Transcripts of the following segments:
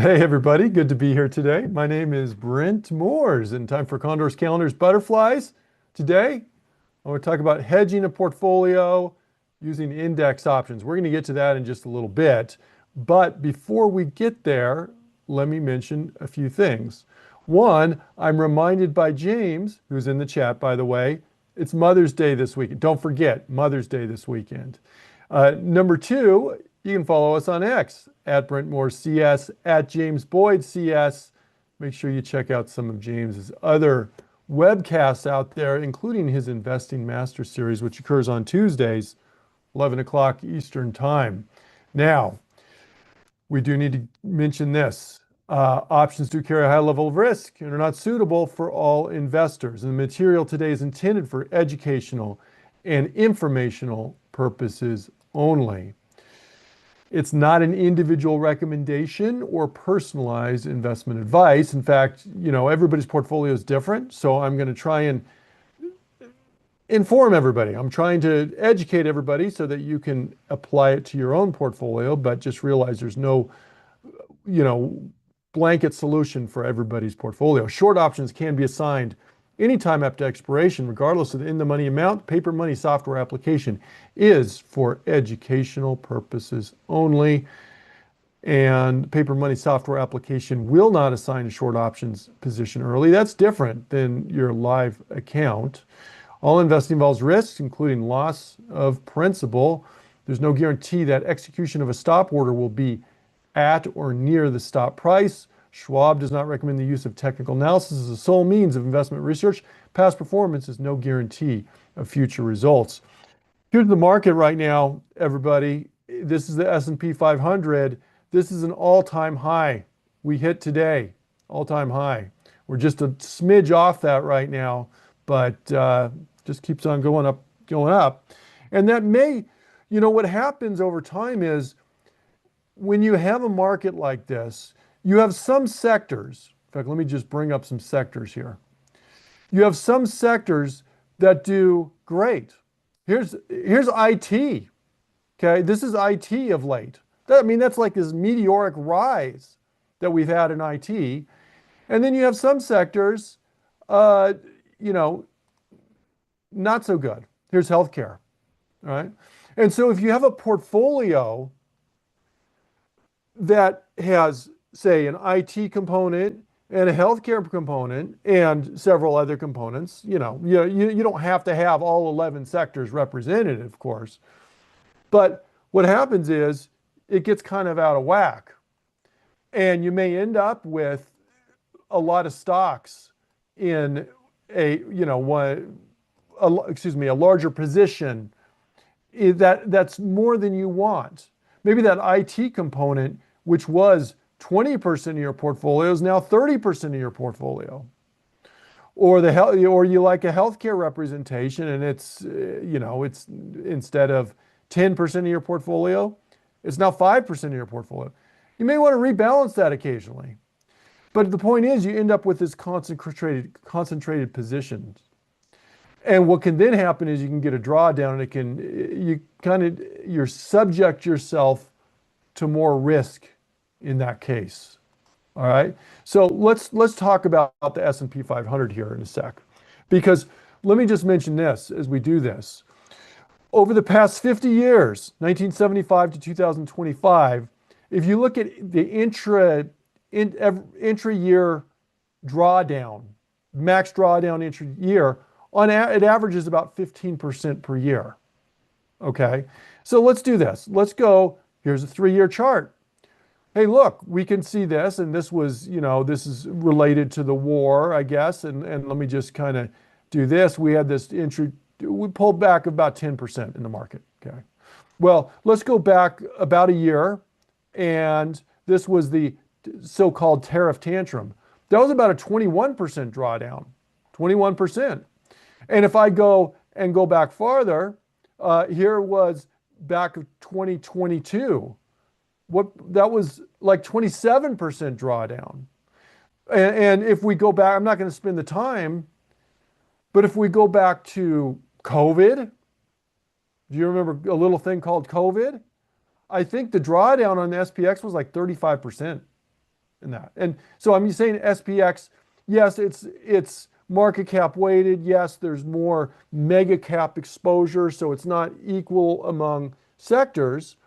Hey everybody, good to be here today. My name is Brent Moores and time for Condors, Calendars, Butterflies. Today, I want to talk about hedging a portfolio using index options. We're going to get to that in just a little bit. But before we get there, let me mention a few things. One, I'm reminded by James, who's in the chat, by the way, it's Mother's Day this weekend. Don't forget, Mother's Day this weekend. Number two, you can follow us on X at Brent Moore CS, at James Boyd CS. Make sure you check out some of James's other webcasts out there, including his Investing Master Series, which occurs on Tuesdays, 11 o'clock Eastern Time. Now, we do need to mention this. Options do carry a high level of risk and are not suitable for all investors. And the material today is intended for educational and informational purposes only. It's not an individual recommendation or personalized investment advice. In fact, everybody's portfolio is different. So I'm going to try and inform everybody. I'm trying to educate everybody so that you can apply it to your own portfolio, but just realize there's no, blanket solution for everybody's portfolio. Short options can be assigned anytime after expiration, regardless of the in-the-money amount. Paper money software application is for educational purposes only. And paper money software application will not assign a short options position early. That's different than your live account. All investing involves risks, including loss of principal. There's no guarantee that execution of a stop order will be at or near the stop price. Schwab does not recommend the use of technical analysis as the sole means of investment research. Past performance is no guarantee of future results. Here's the market right now, everybody. This is the S&P 500. This is an all-time high we hit today, all-time high. We're just a smidge off that right now, but just keeps on going up, going up. And that may, what happens over time is when you have a market like this, you have some sectors. In fact, let me just bring up some sectors here. You have some sectors that do great. Here's IT. Okay, this is IT of late. That's like this meteoric rise that we've had in IT. And then you have some sectors, not so good. Here's healthcare. All right. And so if you have a portfolio that has, say, an IT component and a healthcare component and several other components, you don't have to have all 11 sectors represented, of course. But what happens is it gets kind of out of whack. And you may end up with a lot of stocks in a larger position that's more than you want. Maybe that IT component, which was 20% of your portfolio, is now 30% of your portfolio. Or you like a healthcare representation, and it's instead of 10% of your portfolio, it's now 5% of your portfolio. You may want to rebalance that occasionally. But the point is, you end up with this concentrated positions. And what can then happen is you can get a drawdown, and you subject yourself to more risk in that case. All right. So let's talk about the S&P 500 here in a sec, because let me just mention this as we do this. Over the past 50 years, 1975 to 2025, if you look at the intra-year drawdown, max drawdown intra-year, it averages about 15% per year. Okay, so let's do this. Let's go. Here's a 3-year chart. Hey, look, we can see this, and this was, this is related to the war, I guess. And let me just kind of do this. We had this we pulled back about 10% in the market. Okay, well, let's go back about a year, and this was the so-called tariff tantrum. That was about a 21% drawdown, 21%. And if I go back farther, here was back of 2022. That was like 27% drawdown. And if we go back, I'm not going to spend the time, but if we go back to COVID, do you remember a little thing called COVID? I think the drawdown on the SPX was like 35%. in that. And so I'm saying SPX, yes, it's market cap weighted. Yes, there's more mega cap exposure, so it's not equal among sectors.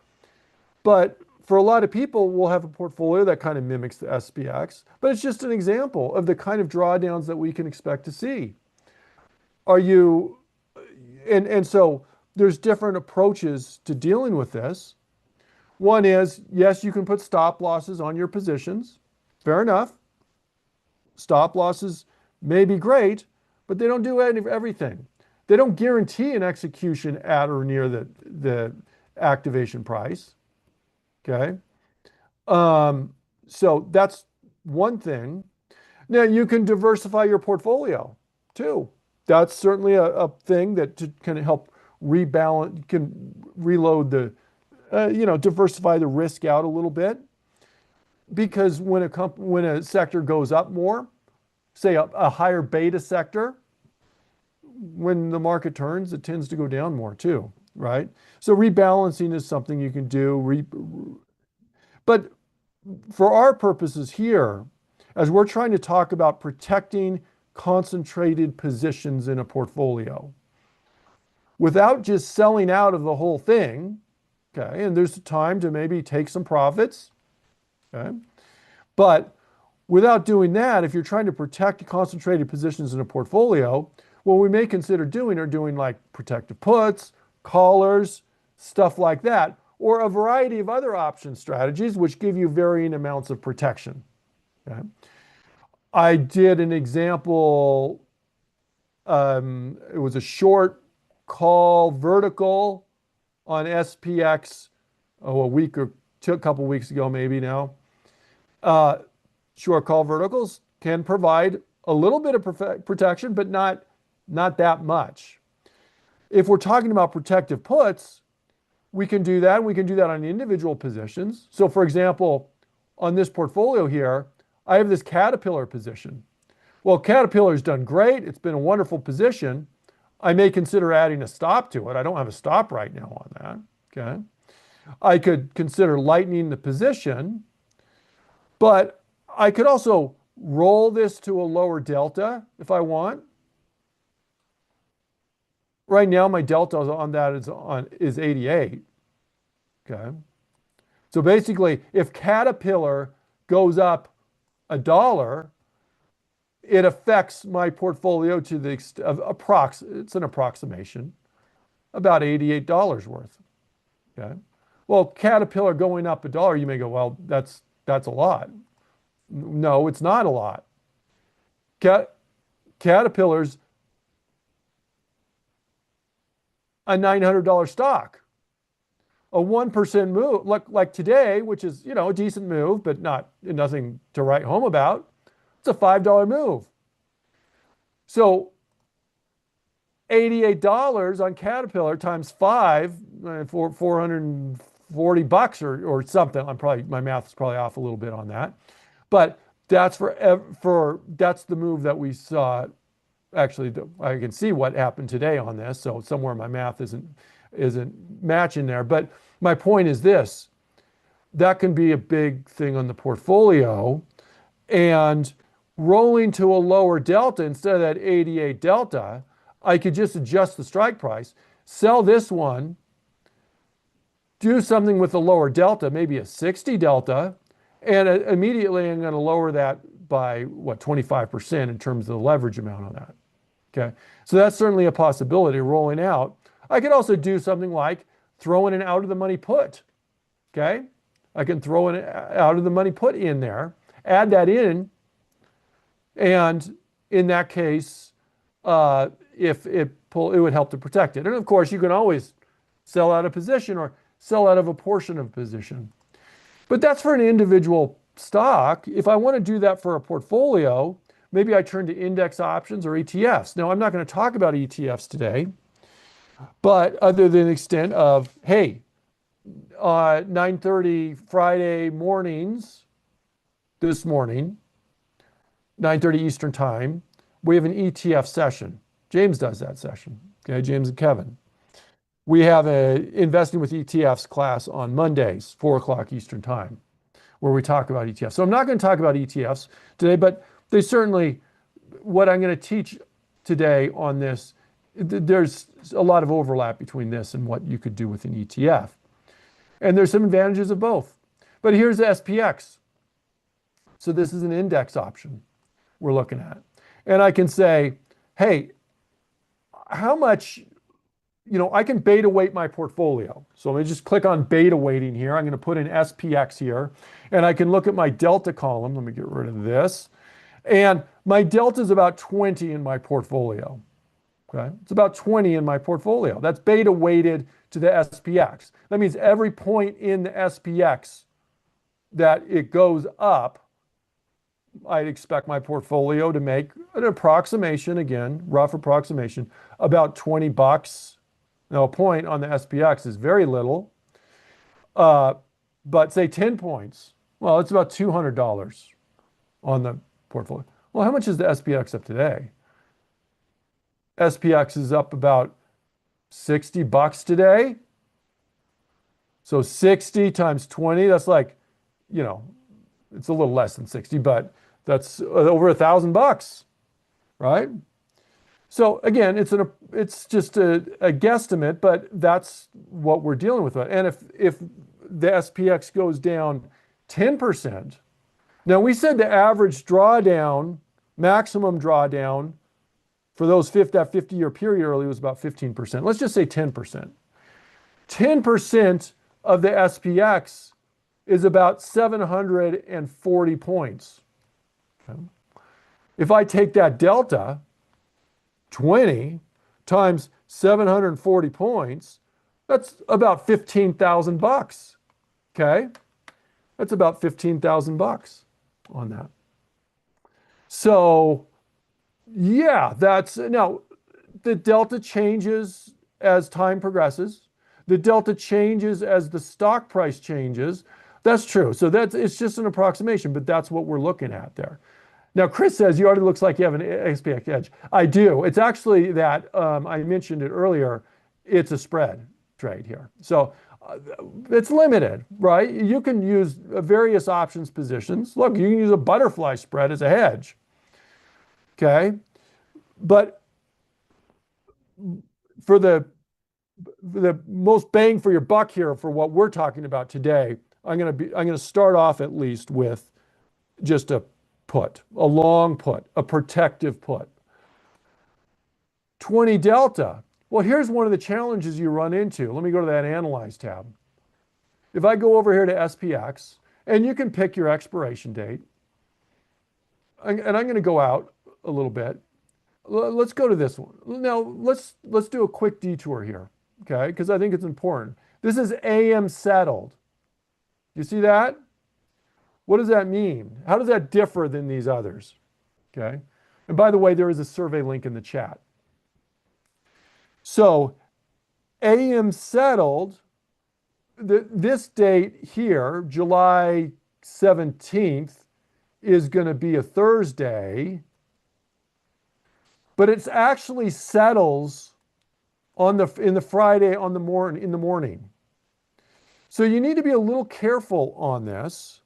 But for a lot of people, we'll have a portfolio that kind of mimics the SPX, but it's just an example of the kind of drawdowns that we can expect to see. Are you, and so there's different approaches to dealing with this. One is, yes, you can put stop losses on your positions. Fair enough. Stop losses may be great, but they don't do everything. They don't guarantee an execution at or near the activation price. Okay. So that's one thing. Now you can diversify your portfolio too. That's certainly a thing that can help rebalance, can reload the, diversify the risk out a little bit. Because when a sector goes up more, say a higher beta sector, when the market turns, it tends to go down more too, right? So rebalancing is something you can do. But for our purposes here, as we're trying to talk about protecting concentrated positions in a portfolio, without just selling out of the whole thing, okay, and there's a time to maybe take some profits, okay, but without doing that, if you're trying to protect concentrated positions in a portfolio, what we may consider doing are doing like protective puts, callers, stuff like that, or a variety of other option strategies which give you varying amounts of protection. Okay? I did an example, it was a short call vertical on SPX a couple weeks ago maybe now. Short call verticals can provide a little bit of protection, but not that much. If we're talking about protective puts, we can do that. We can do that on individual positions. So for example, on this portfolio here, I have this Caterpillar position. Well, Caterpillar's done great. It's been a wonderful position. I may consider adding a stop to it. I don't have a stop right now on that, okay? I could consider lightening the position, but I could also roll this to a lower delta if I want. Right now, my delta on that is 88. Okay. So basically, if Caterpillar goes up $1, it affects my portfolio to the extent of it's an approximation, about $88 worth. Okay. Well, Caterpillar going up $1, you may go, well, that's a lot. No, it's not a lot. Caterpillar's a $900 stock. A 1% move, like today, which is, a decent move, but nothing to write home about. It's a $5 move. So $88 on Caterpillar times 5 for $440 or something. My math is probably off a little bit on that. But that's that's the move that we saw. Actually, I can see what happened today on this. So somewhere my math isn't matching there. But my point is this: that can be a big thing on the portfolio, and rolling to a lower delta instead of that 88 delta, I could just adjust the strike price, sell this one, do something with a lower delta, maybe a 60 delta, and immediately I'm going to lower that by 25% in terms of the leverage amount on that. Okay, so that's certainly a possibility rolling out. I could also do something like throwing an out of the money put. Okay, I can throw an out of the money put in there, add that in, and in that case, if it would help to protect it. And of course, you can always sell out a position or sell out of a portion of a position. But that's for an individual stock. If I want to do that for a portfolio, maybe I turn to index options or ETFs. Now, I'm not going to talk about ETFs today, but other than the extent of, hey, 9:30 Friday mornings, this morning, 9:30 Eastern time, we have an ETF session. James does that session, okay, James and Kevin. We have a Investing with ETFs class on Mondays, 4 o'clock Eastern time. where we talk about ETFs. So I'm not going to talk about ETFs today, but they certainly, what I'm going to teach today on this, there's a lot of overlap between this and what you could do with an ETF. And there's some advantages of both. But here's the SPX. So this is an index option we're looking at. And I can say, hey, how much, I can beta weight my portfolio. So let me just click on beta weighting here. I'm going to put in SPX here. And I can look at my delta column. Let me get rid of this. And my delta is about 20 in my portfolio. Okay? It's about 20 in my portfolio. That's beta weighted to the SPX. That means every point in the SPX that it goes up, I'd expect my portfolio to make an approximation, again, rough approximation, about $20. Now, a point on the SPX is very little, but say 10 points, well, it's about $200 on the portfolio. Well, how much is the SPX up today? SPX is up about $60 today. So 60 times 20, that's like, it's a little less than 60, but that's over $1,000, right? So again, it's just a guesstimate, but that's what we're dealing with. And if the SPX goes down 10%, now we said the average drawdown, maximum drawdown for that 50-year period early was about 15%. Let's just say 10%. 10% of the SPX is about 740 points. Okay. If I take that delta, 20 times 740 points, that's about $15,000. Okay? That's about $15,000 on that. So, yeah, now the delta changes as time progresses. The delta changes as the stock price changes. That's true. So it's just an approximation, but that's what we're looking at there. Now, Chris says you already looks like you have an SPX edge. I do. It's actually that, I mentioned it earlier, it's a spread trade here. So it's limited, right? You can use various options positions. Look, you can use a butterfly spread as a hedge. Okay? But for the most bang for your buck here for what we're talking about today, I'm going to start off at least with just a put, a long put, a protective put. 20 delta. Well, here's one of the challenges you run into. Let me go to that Analyze tab. If I go over here to SPX, and you can pick your expiration date, and I'm going to go out a little bit. Let's go to this one. Now, let's do a quick detour here, okay? Because I think it's important. This is AM settled. You see that? What does that mean? How does that differ than these others? Okay. And by the way, there is a survey link in the chat. So AM settled, this date here, July 17th, is going to be a Thursday, but it's actually settles in the morning. So you need to be a little careful on this,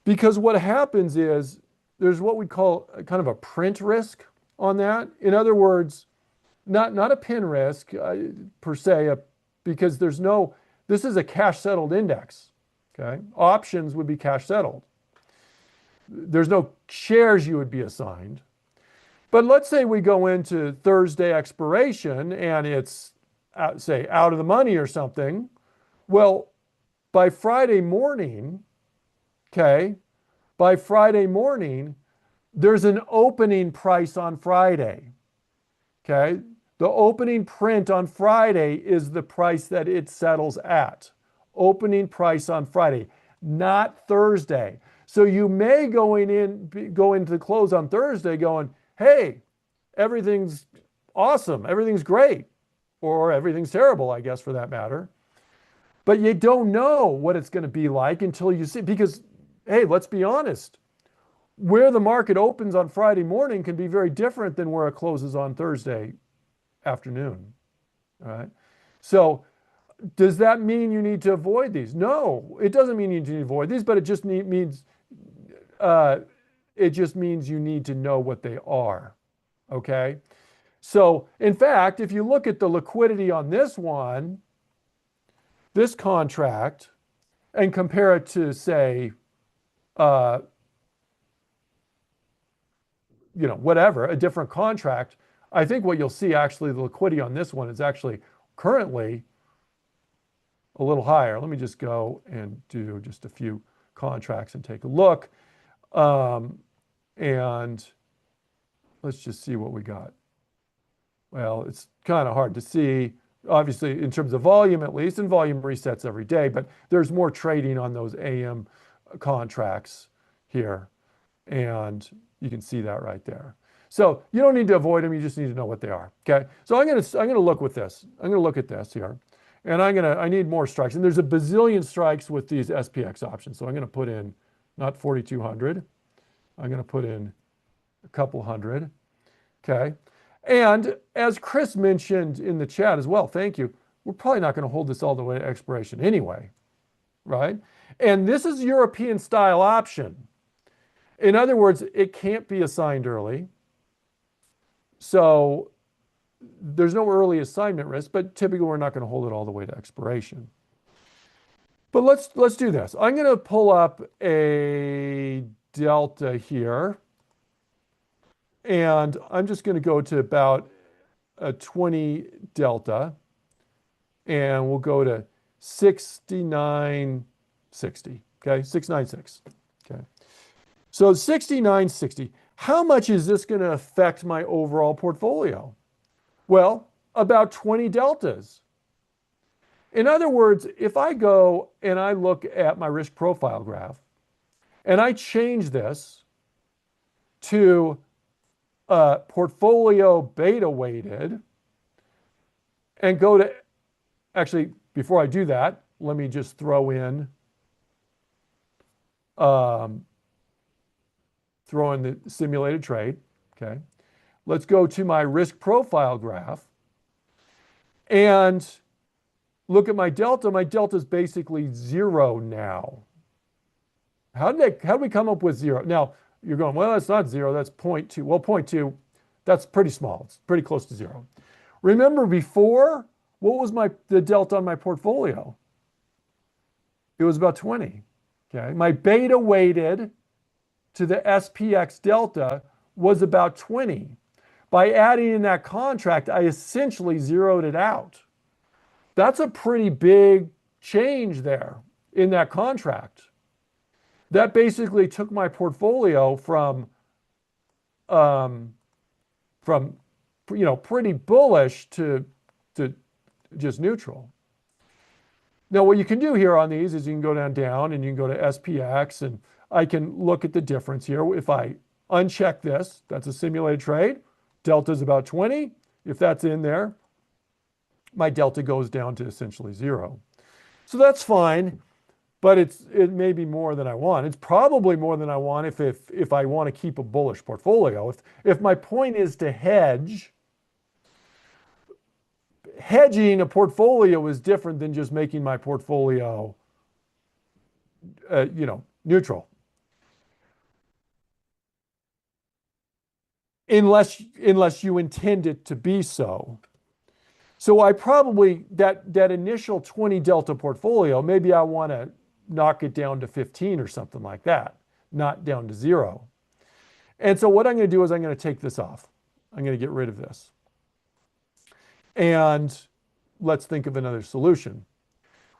because what happens is there's what we call kind of a print risk on that. In other words, not a pin risk per se, because this is a cash settled index. Okay, options would be cash settled. There's no shares you would be assigned. But let's say we go into Thursday expiration and it's say out of the money or something. Well, by Friday morning, okay, by Friday morning, there's an opening price on Friday. Okay, the opening print on Friday is the price that it settles at. Opening price on Friday, not Thursday. So you may go into the close on Thursday going, hey, everything's awesome, everything's great, or everything's terrible, I guess, for that matter. But you don't know what it's going to be like until you see, because, hey, let's be honest, where the market opens on Friday morning can be very different than where it closes on Thursday afternoon. All right. So Does that mean you need to avoid these? No, it doesn't mean you need to avoid these, but it just means uh, you need to know what they are. Okay. So in fact, if you look at the liquidity on this one, this contract, and compare it to say, uh, whatever, a different contract, I think what you'll see actually the liquidity on this one is actually currently a little higher. Let me just go and do just a few contracts and take a look. And let's just see what we got. Well, it's kind of hard to see, obviously, in terms of volume at least, and volume resets every day, but there's more trading on those AM contracts here. And you can see that right there. So you don't need to avoid them, you just need to know what they are. Okay. So I'm gonna look with this. I'm gonna look at this here. And I need more strikes. And there's a bazillion strikes with these SPX options. So I'm gonna put in not 4,200. I'm gonna put in a couple hundred. Okay. And as Chris mentioned in the chat as well, thank you, we're probably not going to hold this all the way to expiration anyway, right? And this is European style option. In other words, it can't be assigned early. So there's no early assignment risk, but typically we're not going to hold it all the way to expiration. But let's do this. I'm going to pull up a delta here. And I'm just going to go to about a 20 delta. And we'll go to 69.60. Okay, 696. Okay. So 69.60. How much is this going to affect my overall portfolio? Well, about 20 deltas. In other words, if I go and I look at my risk profile graph and I change this to portfolio beta weighted and go to, actually, before I do that, let me just throw in the simulated trade. Okay. Let's go to my risk profile graph and look at my delta. My delta is basically 0 now. How did we come up with 0? Now, you're going, well, that's not 0, that's 0.2. Well, 0.2, that's pretty small. It's pretty close to 0. Remember before, what was the delta on my portfolio? It was about 20. Okay. My beta weighted to the SPX delta was about 20. By adding in that contract, I essentially zeroed it out. That's a pretty big change there in that contract. That basically took my portfolio from pretty bullish to just neutral. Now, what you can do here on these is you can go down and you can go to SPX, and I can look at the difference here. If I uncheck this, that's a simulated trade. Delta is about 20. If that's in there, my delta goes down to essentially 0. So that's fine. But it may be more than I want. It's probably more than I want if I want to keep a bullish portfolio. If my point is to hedge, hedging a portfolio is different than just making my portfolio, neutral. Unless you intend it to be so. So I probably, that initial 20 delta portfolio, maybe I want to knock it down to 15 or something like that, not down to 0. And so what I'm going to do is I'm going to take this off. I'm going to get rid of this. And let's think of another solution.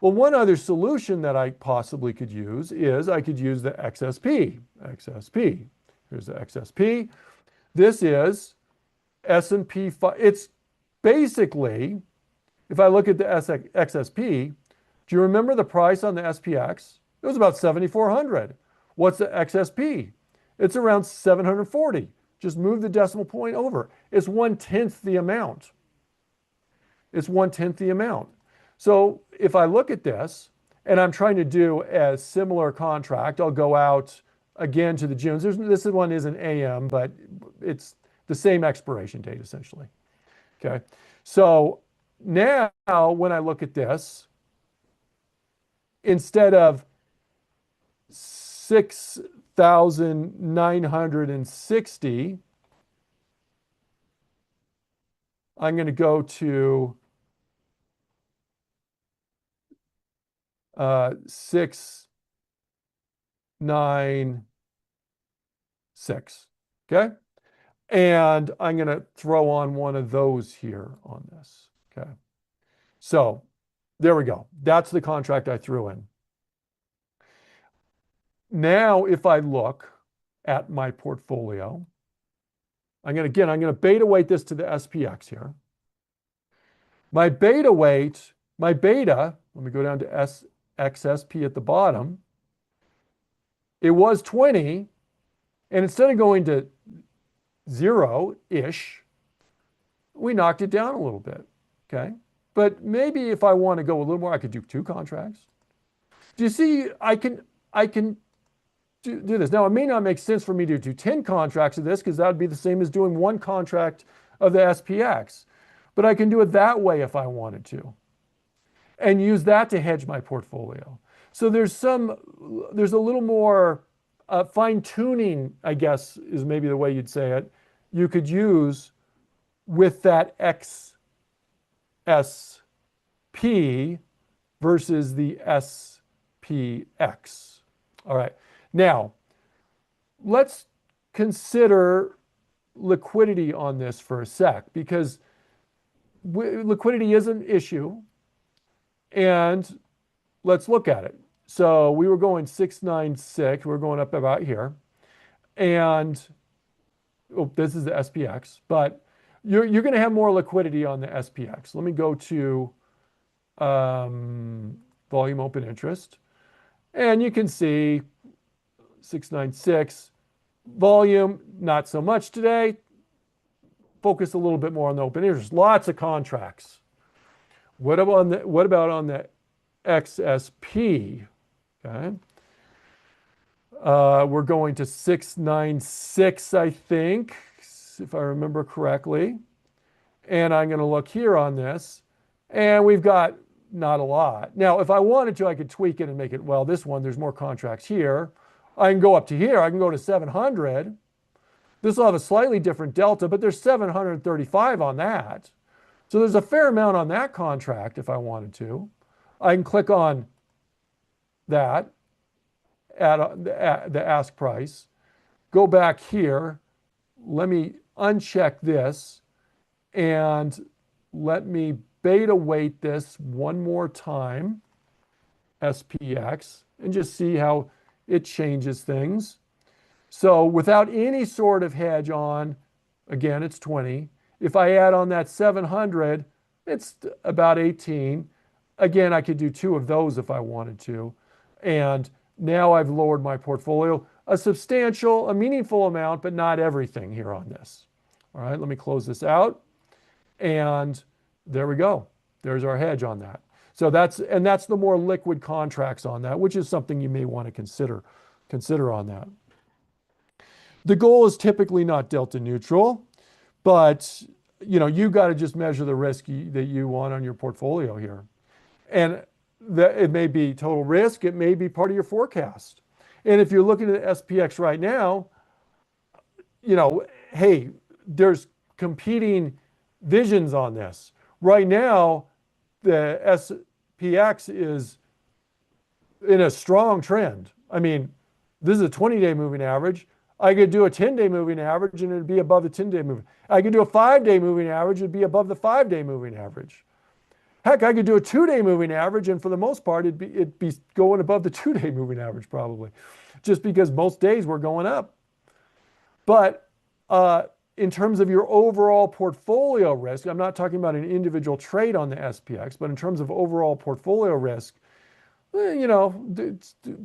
Well, one other solution that I possibly could use is I could use the XSP. XSP. Here's the XSP. This is S&P. It's basically, if I look at the XSP, do you remember the price on the SPX? It was about 7,400. What's the XSP? It's around 740. Just move the decimal point over. It's 1/10 the amount. It's 1/10 the amount. So if I look at this and I'm trying to do a similar contract, I'll go out again to the Junes. This one isn't AM, but it's the same expiration date essentially. Okay. So now when I look at this, instead of 6,960, I'm going to go to 696. Okay. And I'm going to throw on one of those here on this. Okay. So there we go. That's the contract I threw in. Now, if I look at my portfolio, I'm going to beta weight this to the SPX here. My beta, let me go down to XSP at the bottom. It was 20, and instead of going to 0-ish, we knocked it down a little bit, okay? But maybe if I want to go a little more, I could do 2 contracts. Do you see, I can do this. Now, it may not make sense for me to do 10 contracts of this because that would be the same as doing 1 contract of the SPX. But I can do it that way if I wanted to and use that to hedge my portfolio. So there's a little more fine tuning, I guess, is maybe the way you'd say it, you could use with that XSP versus the SPX. All right. Now, let's consider liquidity on this for a sec, because liquidity is an issue, and let's look at it. So we were going 696, we're going up about here, and this is the SPX, but you're going to have more liquidity on the SPX. Let me go to volume open interest, and you can see 696 volume, not so much today. Focus a little bit more on the open interest. Lots of contracts. What about on the XSP? Okay. We're going to 696, I think, if I remember correctly. And I'm going to look here on this, and we've got not a lot. Now, if I wanted to, I could tweak it and make it, well, this one, there's more contracts here. I can go up to here. I can go to 700. This will have a slightly different delta, but there's 735 on that. So there's a fair amount on that contract if I wanted to. I can click on that at the ask price, go back here. Let me uncheck this and let me beta weight this one more time, SPX, and just see how it changes things. So without any sort of hedge on, again, it's 20. If I add on that 700, it's about 18. Again, I could do 2 of those if I wanted to. And now I've lowered my portfolio a meaningful amount, but not everything here on this. All right, let me close this out. And there we go. There's our hedge on that. So that's the more liquid contracts on that, which is something you may want to consider on that. The goal is typically not delta neutral, but you got to just measure the risk that you want on your portfolio here. And it may be total risk, it may be part of your forecast. And if you're looking at the SPX right now, hey, there's competing visions on this. Right now, the SPX is in a strong trend. I mean, this is a 20-day moving average. I could do a 10-day moving average and it'd be above the 10-day moving. I could do a 5-day moving average, it'd be above the 5-day moving average. Heck, I could do a 2-day moving average, and for the most part, it'd be going above the 2-day moving average probably, just because most days we're going up. But in terms of your overall portfolio risk, I'm not talking about an individual trade on the SPX, but in terms of overall portfolio risk,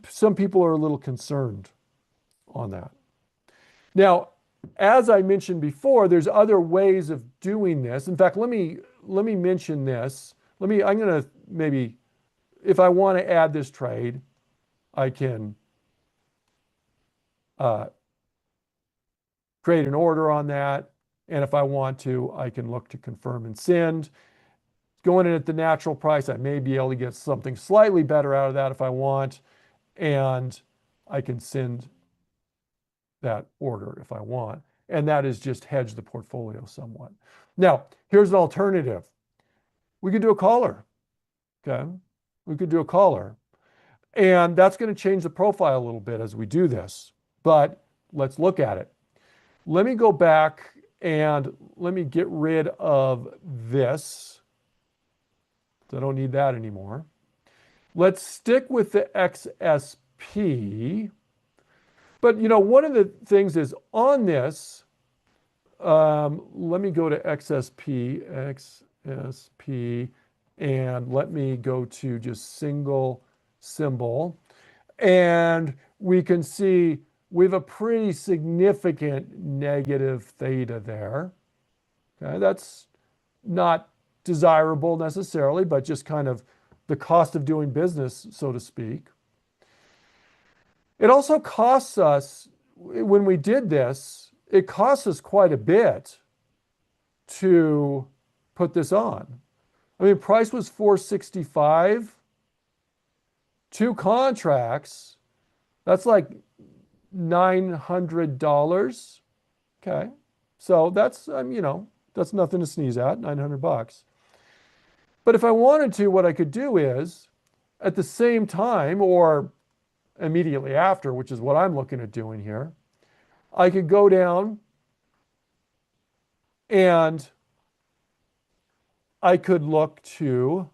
some people are a little concerned on that. Now, as I mentioned before, there's other ways of doing this. In fact, let me mention this. I'm going to maybe, if I want to add this trade, I can create an order on that. And if I want to, I can look to confirm and send. going in at the natural price. I may be able to get something slightly better out of that if I want, and I can send that order if I want. And that is just hedge the portfolio somewhat. Now, here's an alternative. We could do a collar, okay? We could do a collar. And that's going to change the profile a little bit as we do this. But let's look at it. Let me go back and let me get rid of this. I don't need that anymore. Let's stick with the XSP. But one of the things is on this, let me go to XSP, and let me go to just single symbol. And we can see we have a pretty significant negative theta there. Okay, that's not desirable necessarily, but just kind of the cost of doing business, so to speak. It also costs us, when we did this, it costs us quite a bit to put this on. I mean, price was $465. 2 contracts, that's like $900. Okay. So that's, that's nothing to sneeze at, $900. But if I wanted to, what I could do is at the same time or immediately after, which is what I'm looking at doing here, I could go down and I could look to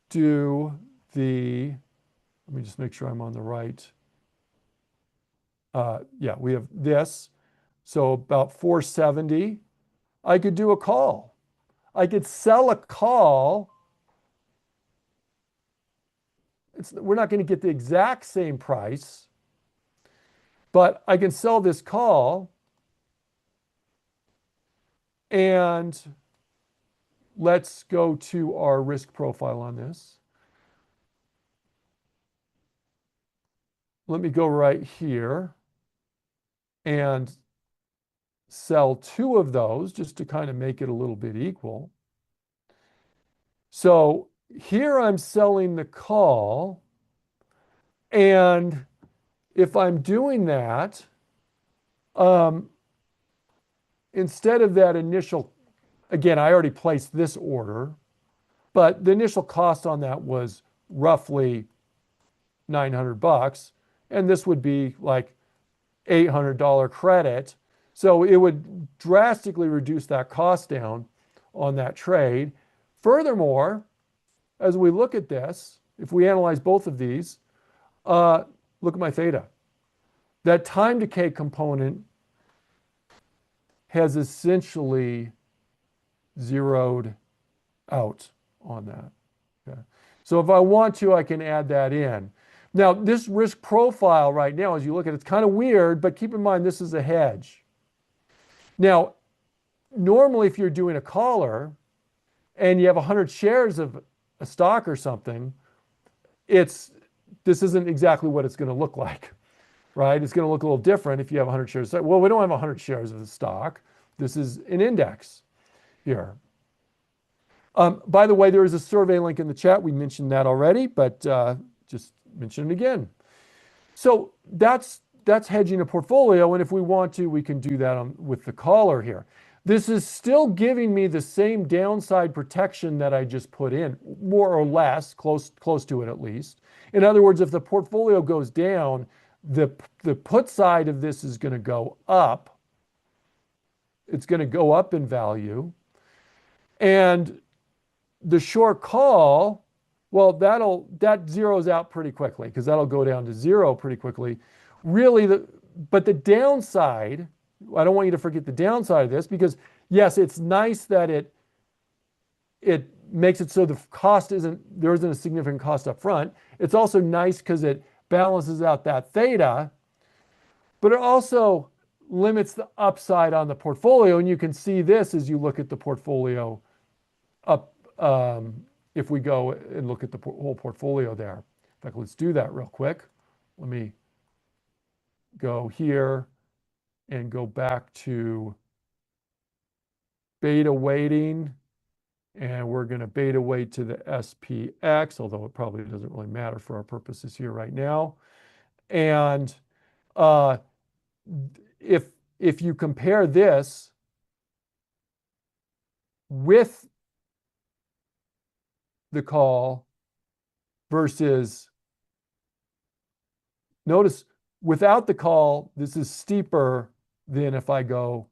do the, let me just make sure I'm on the right. Yeah, we have this. So about 470. I could do a call. I could sell a call. We're not going to get the exact same price, but I can sell this call. And let's go to our risk profile on this. Let me go right here and sell 2 of those just to kind of make it a little bit equal. So here I'm selling the call. And if I'm doing that, instead of that initial, again, I already placed this order, but the initial cost on that was roughly $900. And this would be like $800 credit. So it would drastically reduce that cost down on that trade. Furthermore, as we look at this, if we analyze both of these, look at my theta. That time decay component has essentially zeroed out on that. Okay. So if I want to, I can add that in. Now, this risk profile right now, as you look at it, it's kind of weird, but keep in mind this is a hedge. Now, normally if you're doing a collar and you have 100 shares of a stock or something, this isn't exactly what it's going to look like, right? It's going to look a little different if you have 100 shares. Well, we don't have 100 shares of the stock. This is an index here. By the way, there is a survey link in the chat. We mentioned that already, but just mention it again. So that's hedging a portfolio, and if we want to, we can do that with the collar here. This is still giving me the same downside protection that I just put in, more or less, close to it at least. In other words, if the portfolio goes down, the put side of this is going to go up. It's going to go up in value. And the short call, well, that zeroes out pretty quickly because that'll go down to 0 pretty quickly. Really, but the downside, I don't want you to forget the downside of this because, yes, it's nice that it makes it so the cost there isn't a significant cost up front. It's also nice because it balances out that theta, but it also limits the upside on the portfolio. And you can see this as you look at the portfolio up, if we go and look at the whole portfolio there. In fact, let's do that real quick. Let me go here and go back to beta weighting. And we're going to beta weight to the SPX, although it probably doesn't really matter for our purposes here right now. And uh, if you compare this with the call versus, notice without the call, this is steeper than if I go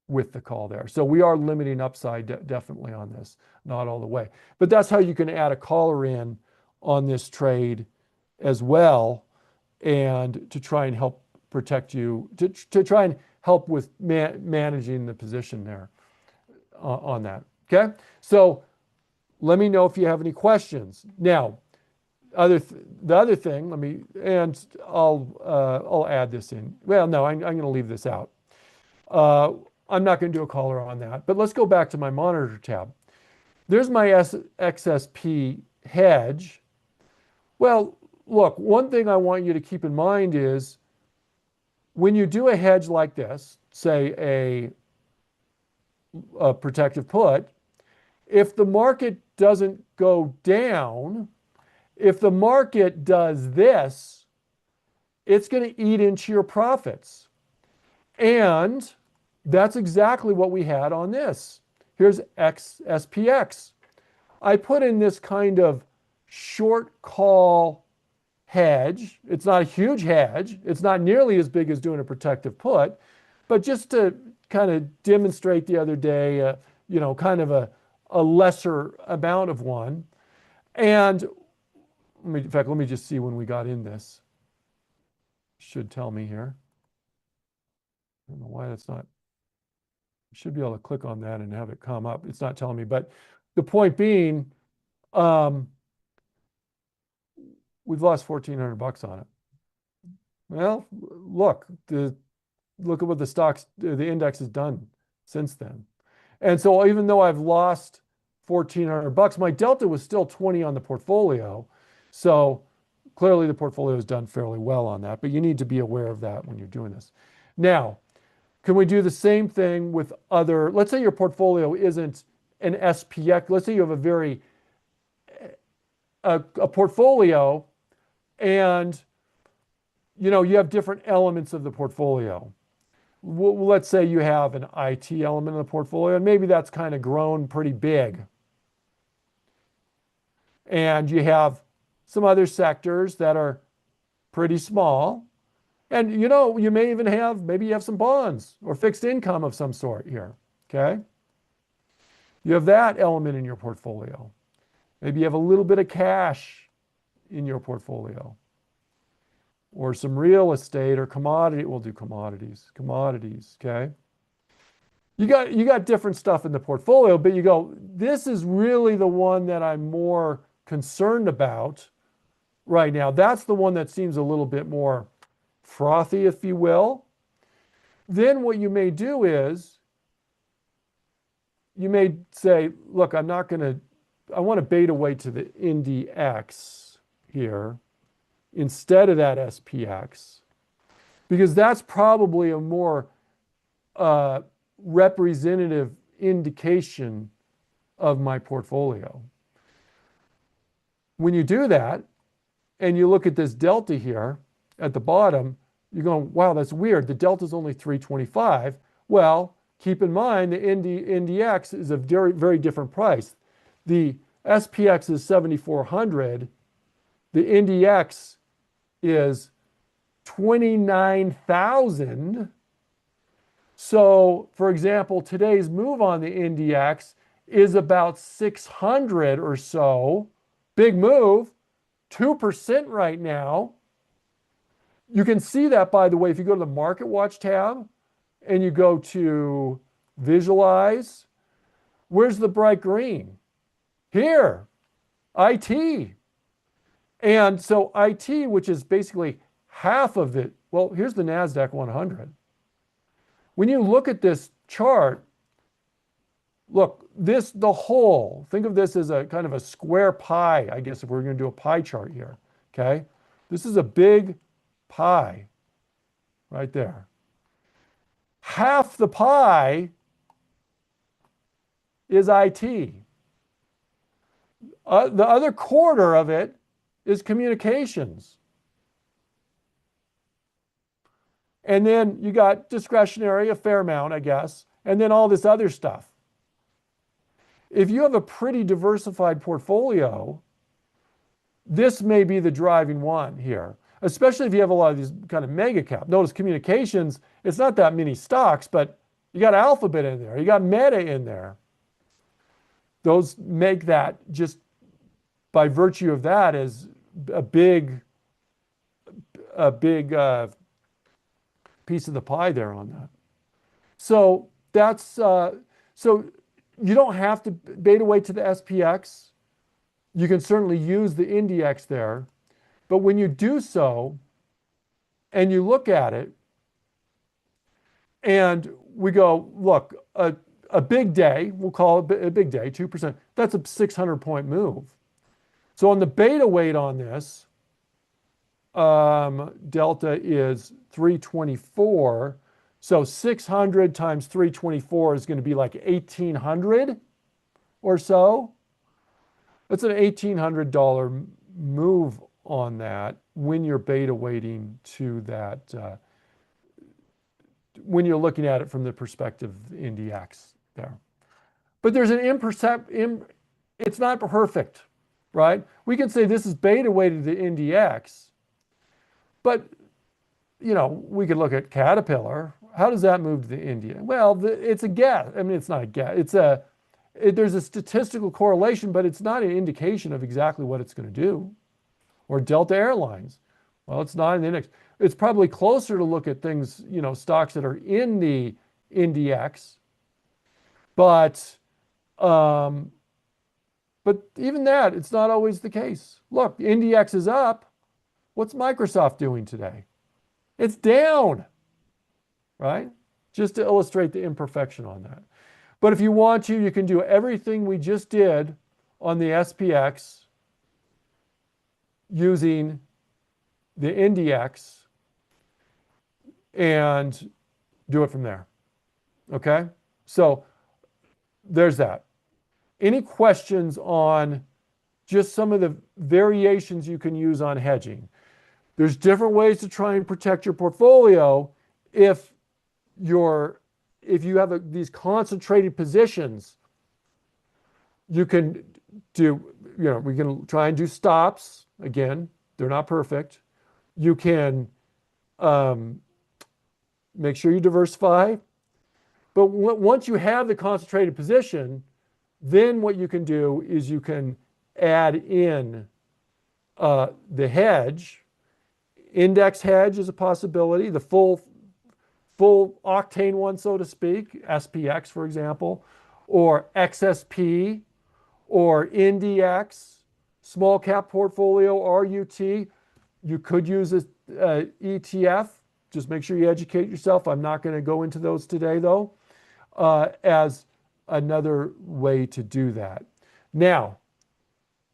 with the call there. So we are limiting upside definitely on this, not all the way. But that's how you can add a caller in on this trade as well, and to try and help protect you, to try and help with managing the position there on that. Okay, so let me know if you have any questions. Now, the other thing, I'll add this in. Well, no, I'm going to leave this out. I'm not going to do a caller on that, but let's go back to my monitor tab. There's my XSP hedge. Well, look, one thing I want you to keep in mind is when you do a hedge like this, say a protective put, if the market doesn't go down, if the market does this, it's going to eat into your profits. And that's exactly what we had on this. Here's SPX. I put in this kind of short call hedge. It's not a huge hedge. It's not nearly as big as doing a protective put, but just to kind of demonstrate the other day, kind of a lesser amount of one. And in fact, let me just see when we got in this. Should tell me here. I don't know why that's not. I should be able to click on that and have it come up. It's not telling me, but the point being, we've lost $1,400 on it. Well, look at what the index has done since then. And so even though I've lost $1,400, my delta was still 20 on the portfolio. So clearly the portfolio has done fairly well on that, but you need to be aware of that when you're doing this. Now, can we do the same thing with let's say your portfolio isn't an SPX. Let's say you have a portfolio and you have different elements of the portfolio. Let's say you have an IT element of the portfolio, and maybe that's kind of grown pretty big. And you have some other sectors that are pretty small. And you may even maybe you have some bonds or fixed income of some sort here, okay? You have that element in your portfolio. Maybe you have a little bit of cash in your portfolio, or some real estate or commodity. We'll do commodities, okay? You got different stuff in the portfolio, but you go, this is really the one that I'm more concerned about right now. That's the one that seems a little bit more frothy, if you will. Then what you may do is you may say, look, I want to beta weight to the IndX here instead of that SPX, because that's probably a more representative indication of my portfolio. When you do that and you look at this delta here at the bottom, you're going, wow, that's weird. The delta is only 325. Well, keep in mind the IndX is a very, very different price. The SPX is 7,400. The IndX is 29,000. So, for example, today's move on the IndX is about 600 or so. Big move, 2% right now. You can see that, by the way, if you go to the Market Watch tab and you go to Visualize, where's the bright green? Here, IT. And so IT, which is basically half of it, well, here's the NASDAQ 100. When you look at this chart, look, the whole, think of this as a kind of a square pie, I guess, if we're going to do a pie chart here, okay? This is a big pie right there. Half the pie is IT. The other quarter of it is communications. And then you got discretionary, a fair amount, I guess, and then all this other stuff. If you have a pretty diversified portfolio, this may be the driving one here, especially if you have a lot of these kind of mega cap. Notice communications, it's not that many stocks, but you got Alphabet in there, you got Meta in there. Those make that, just by virtue of that, as a big piece of the pie there on that. So that's so you don't have to beta weight to the SPX. You can certainly use the IndieX there, but when you do so and you look at it and we go, look, a big day, we'll call it a big day, 2%, that's a 600-point move. So on the beta weight on this, delta is 324. So 600 times 324 is going to be like 1,800 or so. That's an $1,800 move on that when you're beta weighting to that, when you're looking at it from the perspective of IndieX there. But there's an it's not perfect, right? We can say this is beta weighted to IndieX, but we could look at Caterpillar. How does that move to the India? Well, it's a guess. I mean, it's not a guess. There's a statistical correlation, but it's not an indication of exactly what it's going to do. Or Delta Airlines. Well, it's not an index. It's probably closer to look at things, stocks that are in the IndieX. But even that, it's not always the case. Look, the IndieX is up. What's Microsoft doing today? It's down, right? Just to illustrate the imperfection on that. But if you want to, you can do everything we just did on the SPX using the IndieX and do it from there. Okay? So there's that. Any questions on just some of the variations you can use on hedging? There's different ways to try and protect your portfolio if you have these concentrated positions. You can do, we can try and do stops. Again, they're not perfect. You can make sure you diversify. But once you have the concentrated position, then what you can do is you can add in the hedge. Index hedge is a possibility, the full octane one, so to speak, SPX, for example, or XSP, or IndieX, small cap portfolio, RUT. You could use a ETF. Just make sure you educate yourself. I'm not going to go into those today, though, as another way to do that. Now,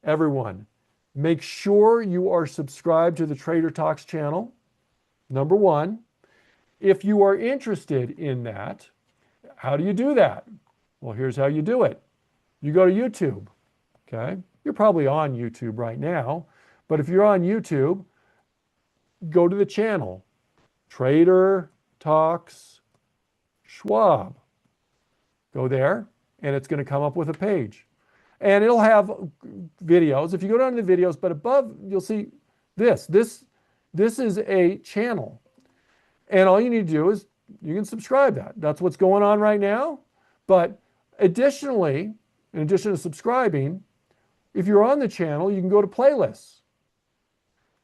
everyone, make sure you are subscribed to the Trader Talks channel, number one. If you are interested in that, how do you do that? Well, here's how you do it. You go to YouTube, okay? You're probably on YouTube right now, but if you're on YouTube, go to the channel, Trader Talks Schwab. Go there, and it's going to come up with a page. And it'll have videos. If you go down to the videos, but above, you'll see this. This is a channel. And all you need to do is you can subscribe that. That's what's going on right now. But additionally, in addition to subscribing, if you're on the channel, you can go to playlists.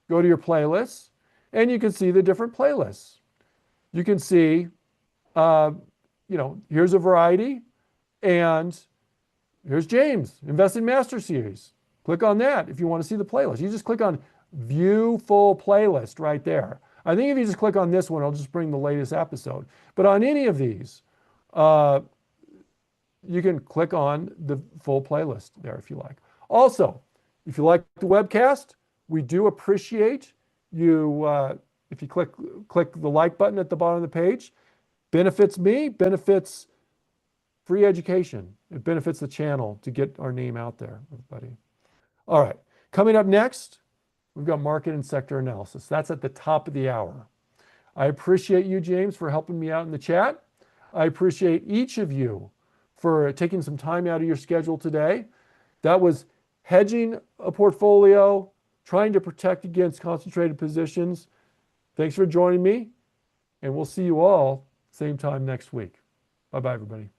Go to your playlists, and you can see the different playlists. You can see, here's a variety, and here's James, Investing Master Series. Click on that if you want to see the playlist. You just click on View Full Playlist right there. I think if you just click on this one, it'll just bring the latest episode. But on any of these, you can click on the full playlist there if you like. Also, if you like the webcast, we do appreciate you if you click the like button at the bottom of the page. Benefits me, benefits free education. It benefits the channel to get our name out there, everybody. All right. Coming up next, we've got market and sector analysis. That's at the top of the hour. I appreciate you, James, for helping me out in the chat. I appreciate each of you for taking some time out of your schedule today. That was hedging a portfolio, trying to protect against concentrated positions. Thanks for joining me, and we'll see you all same time next week. Bye-bye, everybody.